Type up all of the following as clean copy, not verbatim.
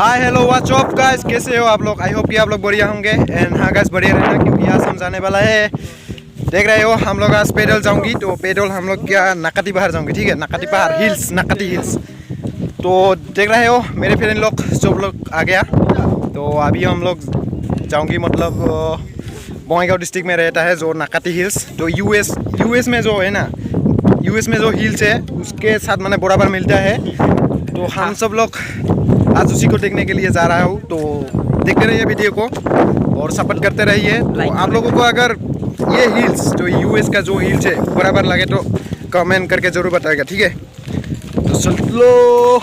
Hi hello what's up guys, कैसे हो आप लोग। आई होप कि आप लोग बढ़िया होंगे। एंड हाँ गाइस, बढ़िया रहना क्योंकि आज हम जाने वाला है। देख रहे हो हम लोग आज पैदल जाऊंगी, तो पैदल हम लोग क्या नकाती पहाड़ जाऊंगी, ठीक है। नकाती पहाड़ हिल्स, नकाती हिल्स। तो देख रहे हो मेरे फ्रेंड लोग सब लोग आ गया। तो अभी हम लोग जाऊंगी, मतलब बंगाईगांव डिस्ट्रिक्ट में रहता है जो नकाती हिल्स। तो यूएस में जो है ना, यूएस में जो हिल्स है उसके साथ मैंने बराबर मिलता है। तो हम सब लोग आज उसी को देखने के लिए जा रहा हूँ। तो देखते रहिए वीडियो को और सपोर्ट करते रहिए। तो आप लोगों को अगर ये हिल्स जो यूएस का जो हिल्स है बराबर लगे तो कमेंट करके जरूर बताएगा, ठीक है। तो चलो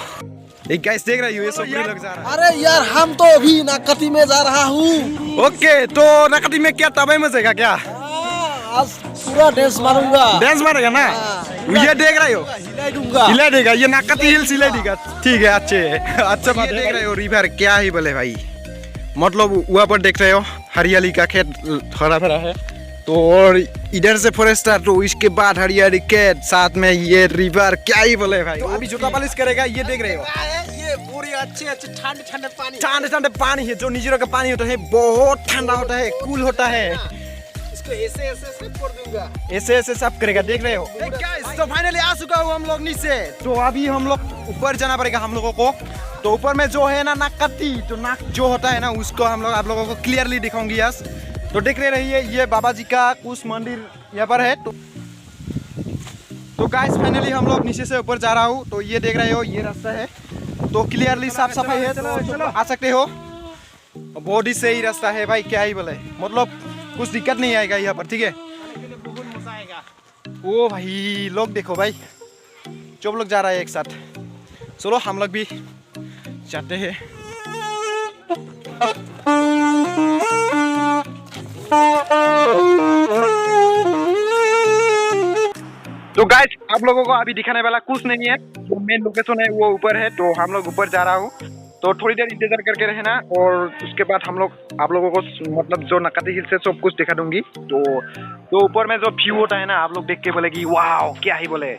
एक गाइस देख रहा है यूएस लोग जा रहा है। अरे यार हम तो अभी नकती में जा रहा हूँ। ओके, तो नकती में क्या तबाही मचेगा क्या? आज पूरा डांस मारूंगा। डांस मारेगा ना? ये देख रहे हो, हिला दूंगा। हिला देगा ये नकती हिल्स, हिला देगा। ठीक है, अच्छे अच्छा बात। देख रहे हो रिवर क्या ही बोले भाई, मतलब वहाँ पर देख रहे हो हरियाली का खेत हरा भरा है। तो और इधर से फॉरेस्ट, तो इसके बाद हरियाली खेत, साथ में ये रिवर क्या ही बोले भाई। तो अभी जूता पॉलिश करेगा, ये देख रहे हो ये पूरी अच्छे ठंडे ठंडे पानी, ठंडे ठंडे पानी है। जो नीचे का पानी होता है बहुत ठंडा होता है, कूल होता है। इसको ऐसे सब कर दूंगा, ऐसे सब करेगा, देख रहे हो। तो फाइनली आ चुका हूँ हम लोग नीचे। तो अभी हम लोग ऊपर जाना पड़ेगा हम लोगों को। तो ऊपर में जो है ना नकती, तो नाक जो होता है ना उसको हम लोग आप लोगों को क्लियरली दिखाऊंगी आज। तो देख रहिए ये बाबा जी का कुछ मंदिर यहाँ पर है। तो गाइस फाइनली हम लोग नीचे से ऊपर जा रहा हूँ। तो ये देख रहे हो ये रास्ता है, तो क्लियरली साफ सफाई है, तो आ सकते हो। बहुत ही सही रास्ता है भाई, क्या ही बोले, मतलब कुछ दिक्कत नहीं आएगा यहाँ पर, ठीक है। ओ भाई लोग देखो भाई, सब लोग जा रहा है एक साथ। चलो हम लोग भी जाते हैं। तो गाइस आप लोगों को अभी दिखाने वाला कुछ नहीं है, जो मेन लोकेशन है वो ऊपर है। तो हम लोग ऊपर जा रहा हूँ, तो थोड़ी देर इंतजार करके रहना। और उसके बाद हम लोग आप लोगों को मतलब जो नकाती हिल से सब कुछ दिखा दूंगी। तो ऊपर में जो व्यू होता है ना, आप लोग देख के बोलेगी वाओ क्या ही बोले।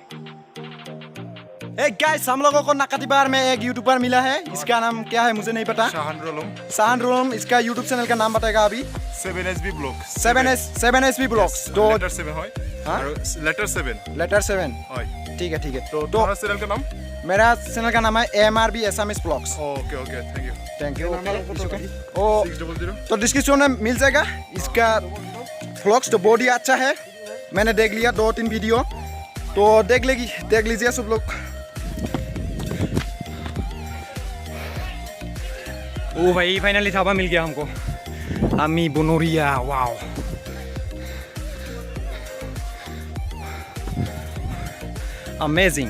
गाइस हम लोगों को नकाती पहाड़ में एक यूट्यूबर मिला है, इसका नाम क्या है मुझे नहीं पता। शाहन रोलम इसका यूट्यूब चैनल का नाम बताएगा अभी। 7SB Vlogs 7SB Vlogs। तो लेटर 7 হয় আর लेटर 7 ठीक है। तो तुम्हारा चैनल का नाम? मेरा चैनल का नाम है AMRB Assamese Vlogs। Okay thank you. 600 तो डिस्क्रिप्शन में मिल जाएगा इसका व्लॉग्स। तो बहुत ही अच्छा है, मैंने देख लिया 2-3 वीडियो, तो देख लीजिए सब लोग। ओ भाई फाइनली थापा मिल गया हमको, अम्मी बोनोरिया। वाओ अमेजिंग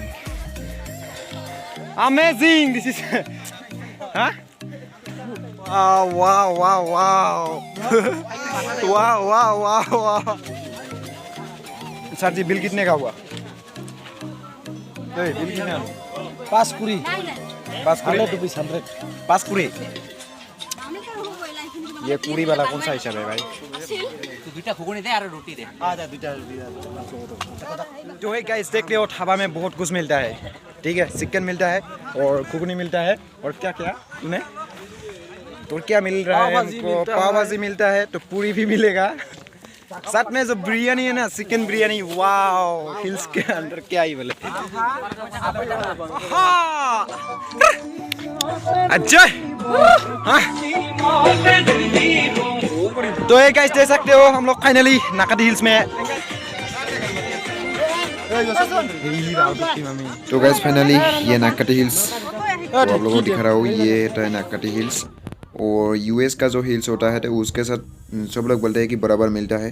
दिस इज हाँ वाह। सर जी बिल कितने का हुआ? बिल कितने? पाँच पूरी 5 पूरी। ये पूरी वाला कौन सा हिसाब है भाई? जो है गाइस देख लियो, ढाबा में बहुत कुछ मिलता है, ठीक है। चिकन मिलता है और घुगनी मिलता है, और क्या तूने तो क्या मिल रहा है हमको? पाव भाजी मिलता है, तो पूरी भी मिलेगा। साथ में जो बिरयानी है ना, चिकन बिरयानी, वाओ हिल्स के अंदर क्या ही बोले। अच्छा तो ये गाइस देख सकते हो हम लोग फाइनली नकाती हिल्स में। तो गाइस फाइनली ये नकाती हिल्स आप लोगों को दिखा रहा हूँ, ये है नकाती हिल्स। और यूएस का जो हिल्स होता है तो उसके साथ सब लोग बोलते हैं कि बराबर मिलता है,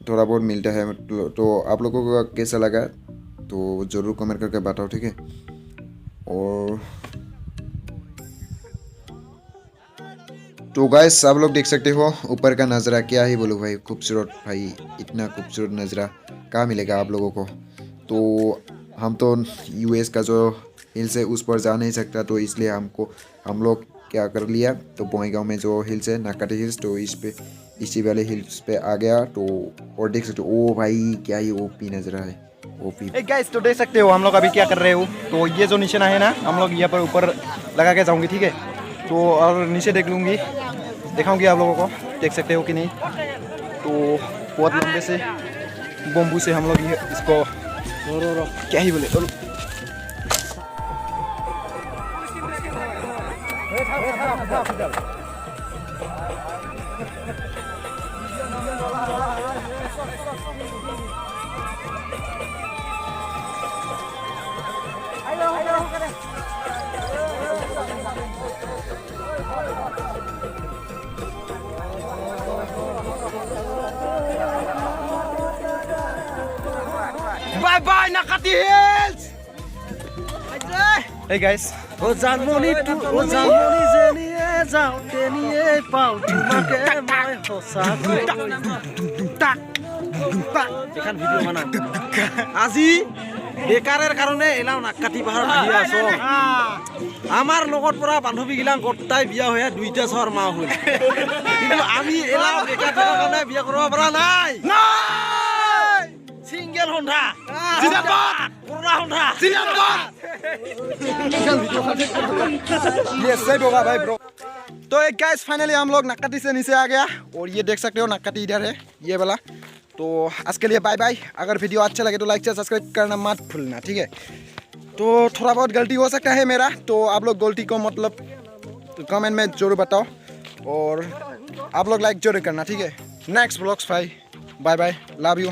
थोड़ा बहुत मिलता है। तो आप लोगों को कैसा लगा तो ज़रूर कमेंट करके बताओ, ठीक है। और तो गाइस आप लोग देख सकते हो ऊपर का नज़ारा, क्या ही बोलूँ भाई, खूबसूरत भाई, इतना खूबसूरत नज़ारा कहाँ मिलेगा आप लोगों को। तो हम तो यूएस का जो हिल्स है उस पर जा नहीं सकता, तो इसलिए हम लोग क्या कर लिया, तो बंगाईगांव में जो हिल्स है नकाती हिल्स, तो इसी वाले हिल्स पे आ गया। तो और देख सकते हो, ओ भाई क्या ही ओपी नज़ारा है, ओपी। गाइस तो देख सकते हो हम लोग अभी क्या कर रहे हो। तो ये जो निशाना है ना, हम लोग यहाँ पर ऊपर लगा के जाऊंगे, ठीक है। तो और नीचे देख लूँगी, दिखाऊंगी आप लोगों को, देख सकते हो कि नहीं। तो बहुत लंबे से बम्बू से हम लोग ये इसको क्या ही बोले Bye bye Nakati Hills. Hey guys, O Janmoni jeniye jaute niye pau তোমাকে মই হসা এখান ভিডিও বানাম আজি বেকারের কারণে এলাও নাকাটি পাহাড় ঘুরি আছো আমার লগত পৰা বান্ধবী গিলা গটাই বিয়া হয়ে দুইটা ছর মা হই কিন্তু আমি এলাও বেকার থাকার কারণে বিয়া করব পৰা নাই সিঙ্গেল হন্ডা জিন্দাবাদ পুরা হন্ডা জিন্দাবাদ ये सही होगा भाई ब्रो। तो एक गाइस फाइनली हम लोग नक्काटी से नीचे आ गया और ये देख सकते हो नक्काटी इधर है ये वाला। तो आज के लिए बाय बाय। अगर वीडियो अच्छा लगे तो लाइक से सब्सक्राइब करना मत भूलना, ठीक है। तो थोड़ा बहुत गलती हो सकता है मेरा, तो आप लोग गलती को मतलब कमेंट में जरूर बताओ और आप लोग लाइक जरूर करना, ठीक है। नेक्स्ट ब्लॉग्स भाई, बाय बाय, लव यू।